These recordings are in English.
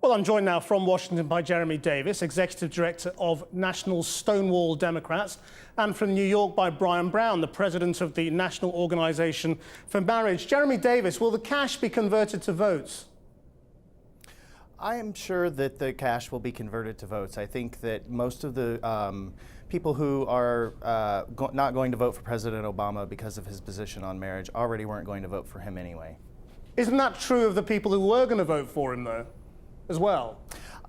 Well, I'm joined now from Washington by Jerame Davis, Executive Director of National Stonewall Democrats, and from New York by Brian Brown, the President of the National Organization for Marriage. Jerame Davis, will the cash be converted to votes? I am sure that the cash will be converted to votes. I think that most of the people who are not going to vote for President Obama because of his position on marriage already weren't going to vote for him anyway. Isn't that true of the people who were going to vote for him, though, as well?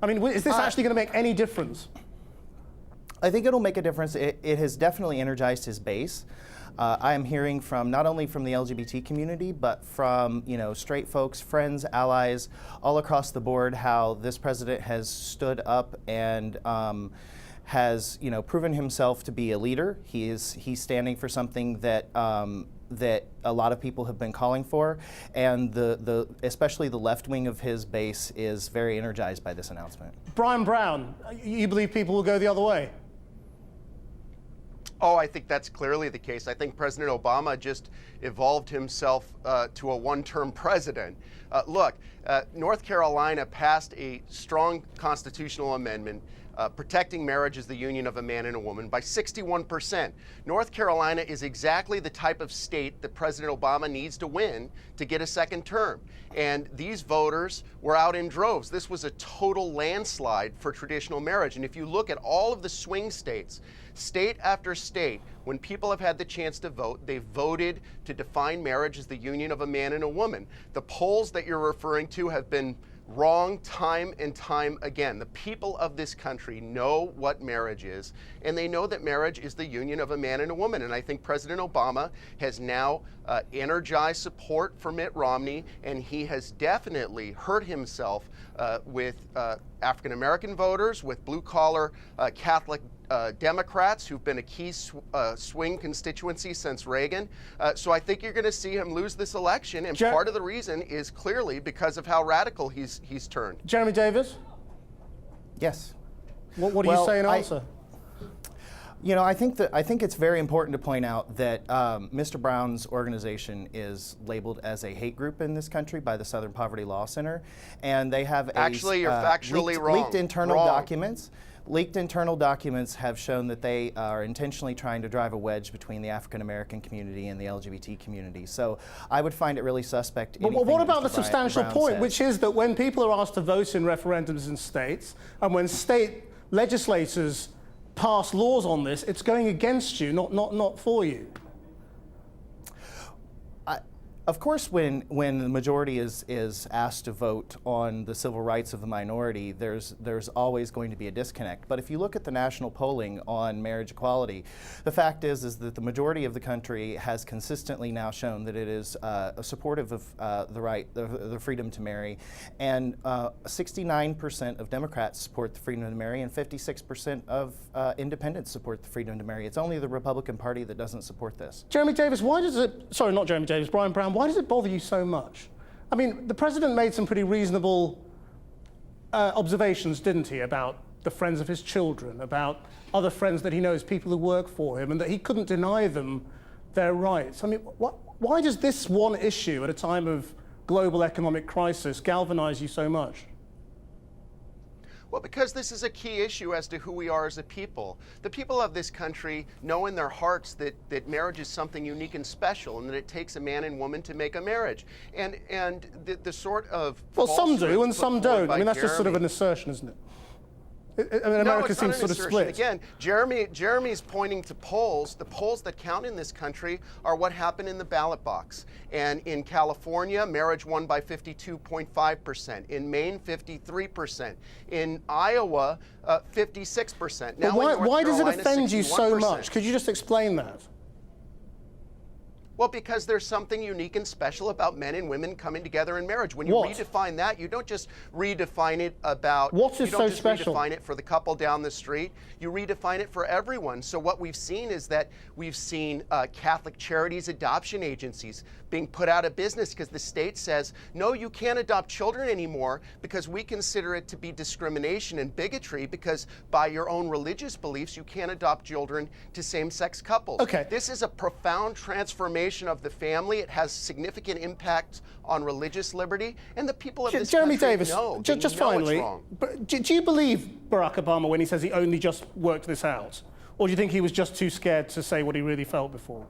I mean, is this actually going to make any difference? I think it'll make a difference. It has definitely energized his base. I am hearing from not only from the LGBT community, but from straight folks, friends, allies, all across the board, how this president has stood up and has proven himself to be a leader. He's standing for something that that a lot of people have been calling for, and especially the left wing of his base is very energized by this announcement. Brian Brown, you believe people will go the other way? Oh, I think that's clearly the case. I think President Obama just evolved himself to a one-term president. Look, North Carolina passed a strong constitutional amendment protecting marriage as the union of a man and a woman by 61%. North Carolina is exactly the type of state that President Obama needs to win to get a second term. And these voters were out in droves. This was a total landslide for traditional marriage. And if you look at all of the swing states, state after state, when people have had the chance to vote, they've voted to define marriage as the union of a man and a woman. The polls that you're referring to have been wrong time and time again. The people of this country know what marriage is, and they know that marriage is the union of a man and a woman. And I think President Obama has now energized support for Mitt Romney, and he has definitely hurt himself with African-American voters, with blue-collar Catholic Democrats who've been a key swing constituency since Reagan. So I think you're going to see him lose this election, and part of the reason is clearly because of how radical he's turned. Jerame Davis? Yes. What do you say in answer? I think it's very important to point out that Mr. Brown's organization is labeled as a hate group in this country by the Southern Poverty Law Center, and they have actually you're factually wrong. Leaked internal documents. Leaked internal documents have shown that they are intentionally trying to drive a wedge between the African American community and the LGBT community. So I would find it really suspect. But what about the Mr. substantial Brown point, says, which is that when people are asked to vote in referendums in states, and when state legislators pass laws on this, it's going against you, not for you? Of course, when the majority is asked to vote on the civil rights of the minority, there's always going to be a disconnect. But if you look at the national polling on marriage equality, the fact is that the majority of the country has consistently now shown that it is supportive of the freedom to marry, and 69% of Democrats support the freedom to marry, and 56% of independents support the freedom to marry. It's only the Republican Party that doesn't support this. Jerame Davis, why does it? Sorry, not Jerame Davis. Brian Brown. Why does it bother you so much? I mean, the president made some pretty reasonable observations, didn't he, about the friends of his children, about other friends that he knows, people who work for him, and that he couldn't deny them their rights. I mean, why does this one issue at a time of global economic crisis galvanize you so much? Well, because this is a key issue as to who we are as a people. The people of this country know in their hearts that marriage is something unique and special, and that it takes a man and woman to make a marriage. And the sort of... Well, some do and some don't. I mean, that's just sort of an assertion, isn't it? I mean, America seems sort of split. Again, Jerame's pointing to polls. The polls that count in this country are what happened in the ballot box. And in California, marriage won by 52.5%. In Maine, 53%. In Iowa, 56%. Now, why does it offend you so much? Could you just explain that? Well, because there's something unique and special about men and women coming together in marriage. When you redefine that, you don't just redefine it about... What is so special? You don't just redefine it for the couple down the street. You redefine it for everyone. So what we've seen is that we've seen Catholic Charities adoption agencies being put out of business because the state says, no, you can't adopt children anymore because we consider it to be discrimination and bigotry because by your own religious beliefs, you can't adopt children to same-sex couples. Okay. This is a profound transformation separation of the family. It has significant impact on religious liberty, and the people of this Jeremy country Davis, know. just They know finally, it's wrong. but do you believe Barack Obama when he says he only just worked this out? Or do you think he was just too scared to say what he really felt before?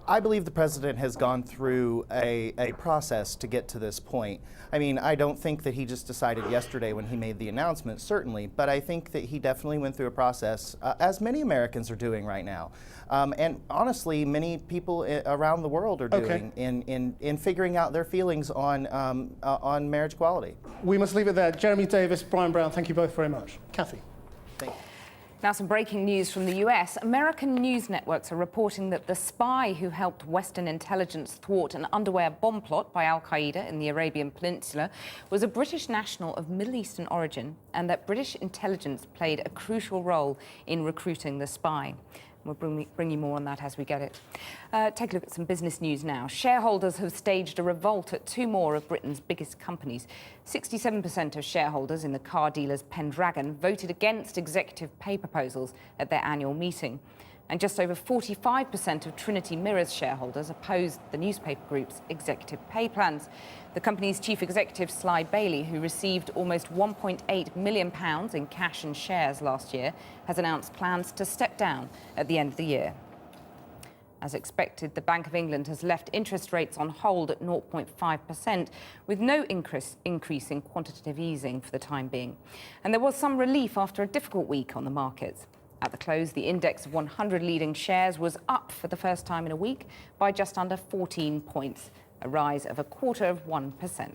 I believe the president has gone through a process to get to this point. I mean, I don't think that he just decided yesterday when he made the announcement, certainly, but I think that he definitely went through a process, as many Americans are doing right now. And honestly, many people around the world are doing in figuring out their feelings on marriage equality. We must leave it there. Jeremy Davis, Brian Brown, thank you both very much. Kathy. Thank you. Now, some breaking news from the US. American news networks are reporting that the spy who helped Western intelligence thwart an underwear bomb plot by al-Qaeda in the Arabian Peninsula was a British national of Middle Eastern origin, and that British intelligence played a crucial role in recruiting the spy. We'll bring you more on that as we get it. Take a look at some business news now. Shareholders have staged a revolt at two more of Britain's biggest companies. 67% of shareholders in the car dealers Pendragon voted against executive pay proposals at their annual meeting. And just over 45% of Trinity Mirror's shareholders opposed the newspaper group's executive pay plans. The company's chief executive, Sly Bailey, who received almost £1.8 million in cash and shares last year, has announced plans to step down at the end of the year. As expected, the Bank of England has left interest rates on hold at 0.5%, with no increase in quantitative easing for the time being. And there was some relief after a difficult week on the markets. At the close, the index of 100 leading shares was up for the first time in a week by just under 14 points, a rise of 0.25%.